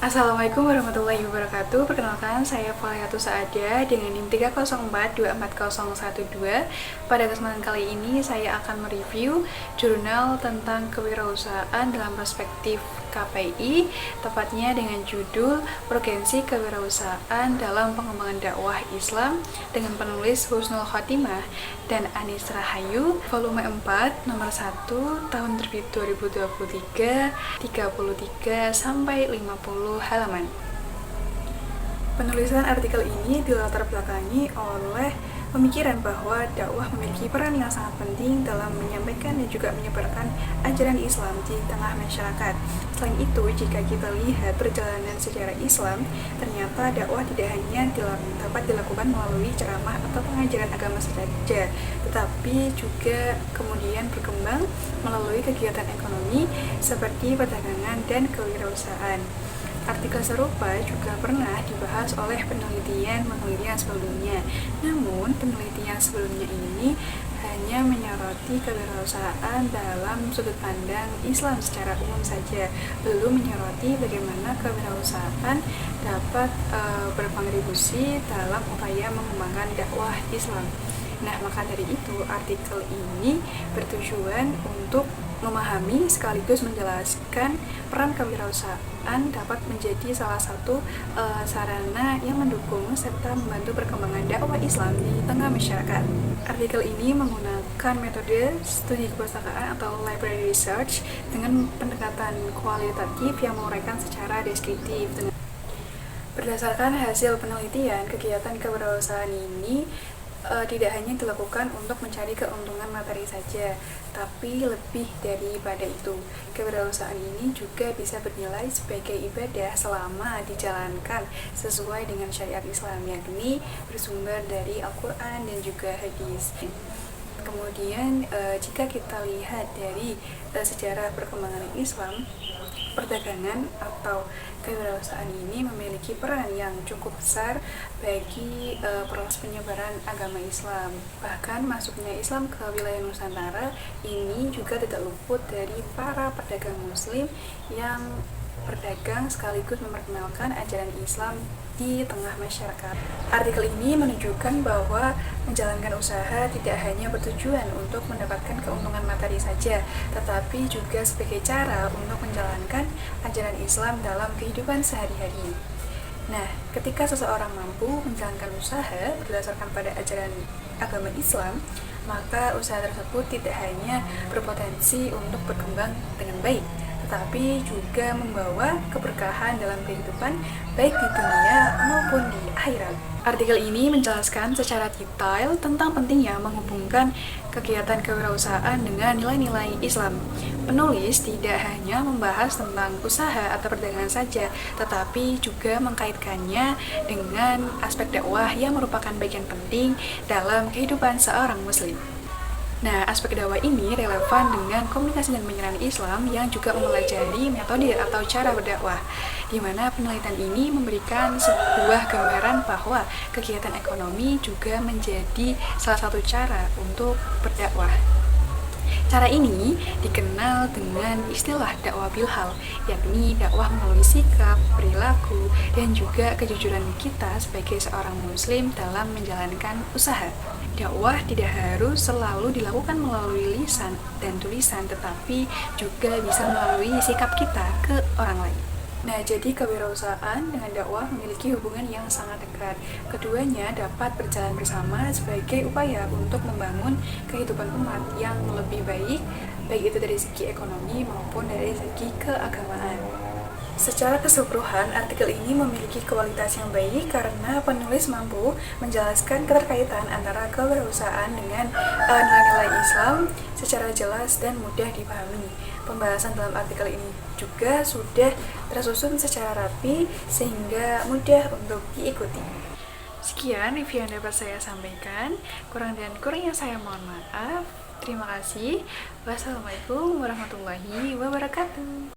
Assalamualaikum warahmatullahi wabarakatuh. Perkenalkan, saya Faliatus Saada dengan NIM 304240012. Pada kesempatan kali ini saya akan mereview jurnal tentang kewirausahaan dalam perspektif KPI, tepatnya dengan judul Urgensi Kewirausahaan dalam Pengembangan Dakwah Islam dengan penulis Husnul Khotimah dan Anis Rahayu, volume 4, nomor 1, tahun terbit 2023, 33 sampai 50 halaman. Penulisan artikel ini dilatar belakangi oleh pemikiran bahwa dakwah memiliki peran yang sangat penting dalam menyampaikan dan juga menyebarkan ajaran Islam di tengah masyarakat. Selain itu, jika kita lihat perjalanan sejarah Islam, ternyata dakwah tidak hanya dapat dilakukan melalui ceramah atau pengajaran agama saja, tetapi juga kemudian berkembang melalui kegiatan ekonomi seperti perdagangan dan kewirausahaan. Artikel serupa juga pernah dibahas oleh penelitian sebelumnya. Namun, penelitian sebelumnya ini hanya menyoroti kewirausahaan dalam sudut pandang Islam secara umum saja, belum menyoroti bagaimana kewirausahaan dapat berkontribusi dalam upaya mengembangkan dakwah Islam. Nah, maka dari itu artikel ini bertujuan untuk memahami sekaligus menjelaskan peran kewirausahaan dapat menjadi salah satu sarana yang mendukung serta membantu perkembangan dakwah Islam di tengah masyarakat. Artikel ini menggunakan metode studi kepustakaan atau library research dengan pendekatan kualitatif yang menguraikan secara deskriptif. Berdasarkan hasil penelitian, kegiatan kewirausahaan ini tidak hanya dilakukan untuk mencari keuntungan materi saja, tapi lebih daripada itu. Kewirausahaan ini juga bisa bernilai sebagai ibadah selama dijalankan sesuai dengan syariat Islam, yakni bersumber dari Al-Quran dan juga hadis. Kemudian jika kita lihat dari sejarah perkembangan Islam, perdagangan atau kewirausahaan ini memiliki peran yang cukup besar bagi proses penyebaran agama Islam. Bahkan masuknya Islam ke wilayah Nusantara ini juga tidak luput dari para pedagang Muslim yang berdagang sekaligus memperkenalkan ajaran Islam di tengah masyarakat. Artikel ini menunjukkan bahwa menjalankan usaha tidak hanya bertujuan untuk mendapatkan keuntungan materi saja, tetapi juga sebagai cara untuk menjalankan ajaran Islam dalam kehidupan sehari-hari. Nah, ketika seseorang mampu menjalankan usaha berdasarkan pada ajaran agama Islam, maka usaha tersebut tidak hanya berpotensi untuk berkembang dengan baik, tetapi juga membawa keberkahan dalam kehidupan baik di dunia maupun di akhirat. Artikel ini menjelaskan secara detail tentang pentingnya menghubungkan kegiatan kewirausahaan dengan nilai-nilai Islam. Penulis tidak hanya membahas tentang usaha atau perdagangan saja, tetapi juga mengkaitkannya dengan aspek dakwah yang merupakan bagian penting dalam kehidupan seorang muslim. Nah, aspek dakwah ini relevan dengan komunikasi dan penyiaran Islam yang juga mempelajari metode atau cara berdakwah, di mana penelitian ini memberikan sebuah gambaran bahwa kegiatan ekonomi juga menjadi salah satu cara untuk berdakwah. Cara ini dikenal dengan istilah dakwah bilhal, yakni dakwah melalui sikap, perilaku, dan juga kejujuran kita sebagai seorang muslim dalam menjalankan usaha. Dakwah tidak harus selalu dilakukan melalui lisan dan tulisan, tetapi juga bisa melalui sikap kita ke orang lain. Nah, jadi kewirausahaan dengan dakwah memiliki hubungan yang sangat dekat. Keduanya dapat berjalan bersama sebagai upaya untuk membangun kehidupan umat yang lebih baik, baik itu dari segi ekonomi maupun dari segi keagamaan. Secara keseluruhan, artikel ini memiliki kualitas yang baik karena penulis mampu menjelaskan keterkaitan antara kewirausahaan dengan nilai-nilai Islam secara jelas dan mudah dipahami. Pembahasan dalam artikel ini juga sudah tersusun secara rapi sehingga mudah untuk diikuti. Sekian review yang dapat saya sampaikan. Kurang dan kurangnya saya mohon maaf. Terima kasih. Wassalamualaikum warahmatullahi wabarakatuh.